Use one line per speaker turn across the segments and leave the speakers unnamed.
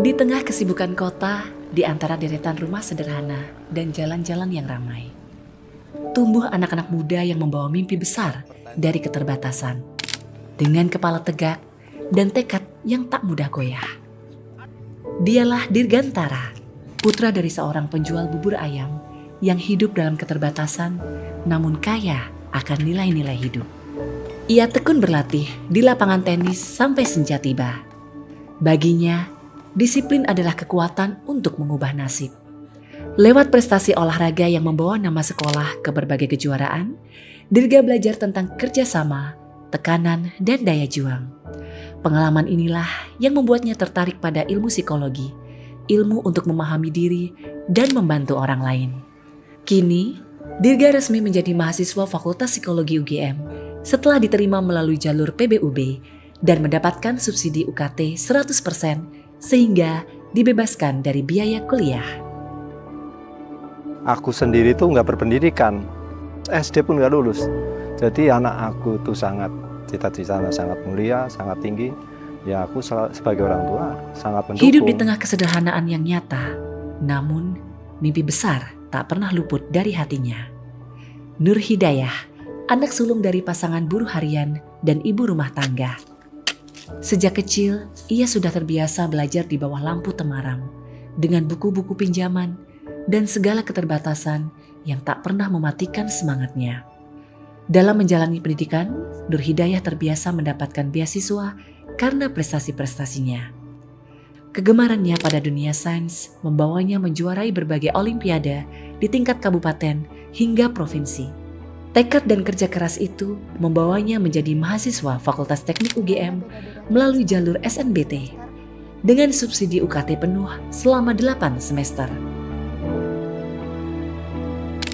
Di tengah kesibukan kota, di antara deretan rumah sederhana dan jalan-jalan yang ramai, tumbuh anak-anak muda yang membawa mimpi besar dari keterbatasan, dengan kepala tegak dan tekad yang tak mudah goyah. Dialah Dirgantara, putra dari seorang penjual bubur ayam yang hidup dalam keterbatasan namun kaya akan nilai-nilai hidup. Ia tekun berlatih di lapangan tenis sampai senja tiba. Baginya, disiplin adalah kekuatan untuk mengubah nasib. Lewat prestasi olahraga yang membawa nama sekolah ke berbagai kejuaraan, Dirga belajar tentang kerjasama, tekanan, dan daya juang. Pengalaman inilah yang membuatnya tertarik pada ilmu psikologi, ilmu untuk memahami diri dan membantu orang lain. Kini, Dirga resmi menjadi mahasiswa Fakultas Psikologi UGM setelah diterima melalui jalur PBUB dan mendapatkan subsidi UKT 100% sehingga dibebaskan dari biaya kuliah.
Aku sendiri tuh nggak berpendidikan, SD pun nggak lulus. Jadi anak aku tuh sangat cita-citanya sangat mulia, sangat tinggi. Ya aku sebagai orang tua sangat mendukung.
Hidup di tengah kesederhanaan yang nyata, namun mimpi besar tak pernah luput dari hatinya. Nur Hidayah, anak sulung dari pasangan buruh harian dan ibu rumah tangga. Sejak kecil, ia sudah terbiasa belajar di bawah lampu temaram, dengan buku-buku pinjaman dan segala keterbatasan yang tak pernah mematikan semangatnya. Dalam menjalani pendidikan, Nur Hidayah terbiasa mendapatkan beasiswa karena prestasi-prestasinya. Kegemarannya pada dunia sains membawanya menjuarai berbagai olimpiade di tingkat kabupaten hingga provinsi. Tekad dan kerja keras itu membawanya menjadi mahasiswa Fakultas Teknik UGM melalui jalur SNBT dengan subsidi UKT penuh selama 8 semester.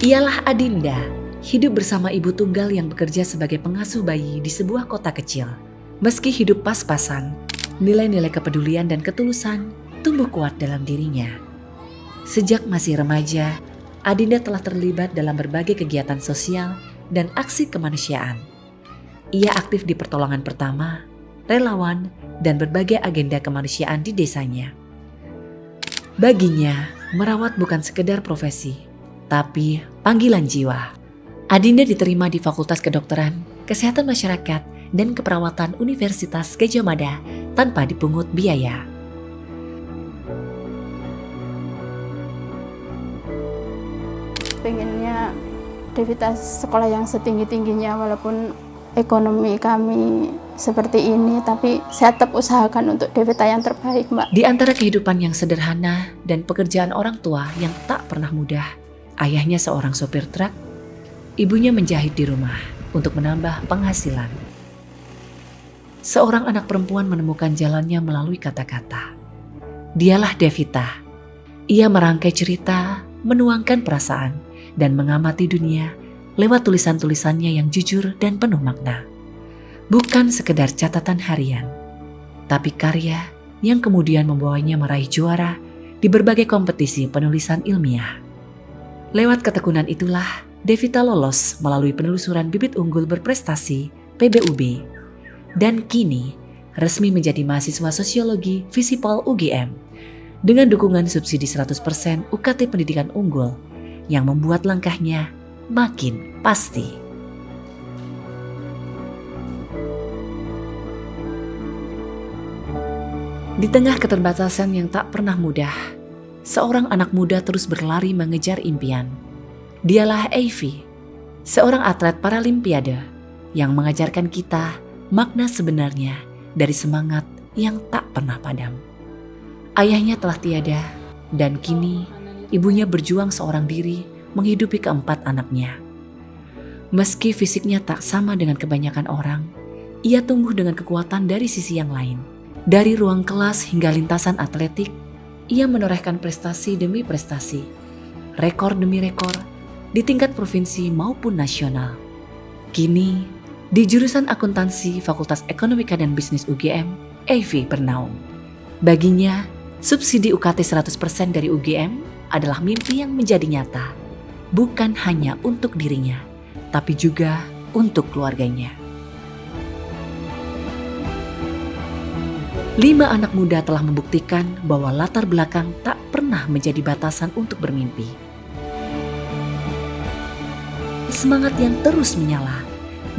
Ialah Adinda, hidup bersama ibu tunggal yang bekerja sebagai pengasuh bayi di sebuah kota kecil. Meski hidup pas-pasan, nilai-nilai kepedulian dan ketulusan tumbuh kuat dalam dirinya. Sejak masih remaja, Adinda telah terlibat dalam berbagai kegiatan sosial dan aksi kemanusiaan. Ia aktif di pertolongan pertama, relawan, dan berbagai agenda kemanusiaan di desanya. Baginya, merawat bukan sekedar profesi, tapi panggilan jiwa. Adinda diterima di Fakultas Kedokteran, Kesehatan Masyarakat, dan Keperawatan Universitas Gadjah Mada tanpa dipungut biaya.
Pengennya Devita sekolah yang setinggi-tingginya, walaupun ekonomi kami seperti ini, tapi saya tetap usahakan untuk Devita yang terbaik, Mbak.
Di antara kehidupan yang sederhana dan pekerjaan orang tua yang tak pernah mudah, ayahnya seorang sopir truk, ibunya menjahit di rumah untuk menambah penghasilan. Seorang anak perempuan menemukan jalannya melalui kata-kata. Dialah Devita. Ia merangkai cerita, menuangkan perasaan, dan mengamati dunia lewat tulisan-tulisannya yang jujur dan penuh makna. Bukan sekedar catatan harian, tapi karya yang kemudian membawanya meraih juara di berbagai kompetisi penulisan ilmiah. Lewat ketekunan itulah, Devita lolos melalui penelusuran bibit unggul berprestasi PBUB dan kini resmi menjadi mahasiswa sosiologi Visipol UGM dengan dukungan subsidi 100% UKT Pendidikan Unggul yang membuat langkahnya makin pasti. Di tengah keterbatasan yang tak pernah mudah, seorang anak muda terus berlari mengejar impian. Dialah Evi, seorang atlet paralimpiade yang mengajarkan kita makna sebenarnya dari semangat yang tak pernah padam. Ayahnya telah tiada dan kini ibunya berjuang seorang diri menghidupi keempat anaknya. Meski fisiknya tak sama dengan kebanyakan orang, ia tumbuh dengan kekuatan dari sisi yang lain. Dari ruang kelas hingga lintasan atletik, ia menorehkan prestasi demi prestasi, rekor demi rekor, di tingkat provinsi maupun nasional. Kini, di jurusan akuntansi Fakultas Ekonomika dan Bisnis UGM, Evi bernaung. Baginya, subsidi UKT 100% dari UGM adalah mimpi yang menjadi nyata, bukan hanya untuk dirinya, tapi juga untuk keluarganya. 5 anak muda telah membuktikan bahwa latar belakang tak pernah menjadi batasan untuk bermimpi. Semangat yang terus menyala,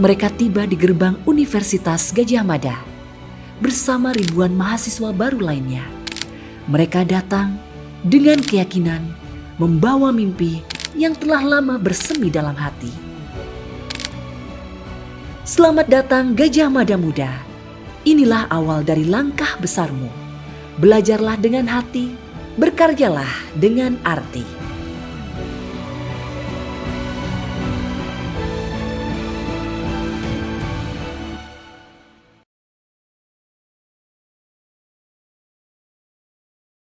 mereka tiba di gerbang Universitas Gadjah Mada bersama ribuan mahasiswa baru lainnya. Mereka datang dengan keyakinan membawa mimpi yang telah lama bersemi dalam hati. Selamat datang Gadjah Mada Muda. Inilah awal dari langkah besarmu. Belajarlah dengan hati, berkaryalah dengan arti.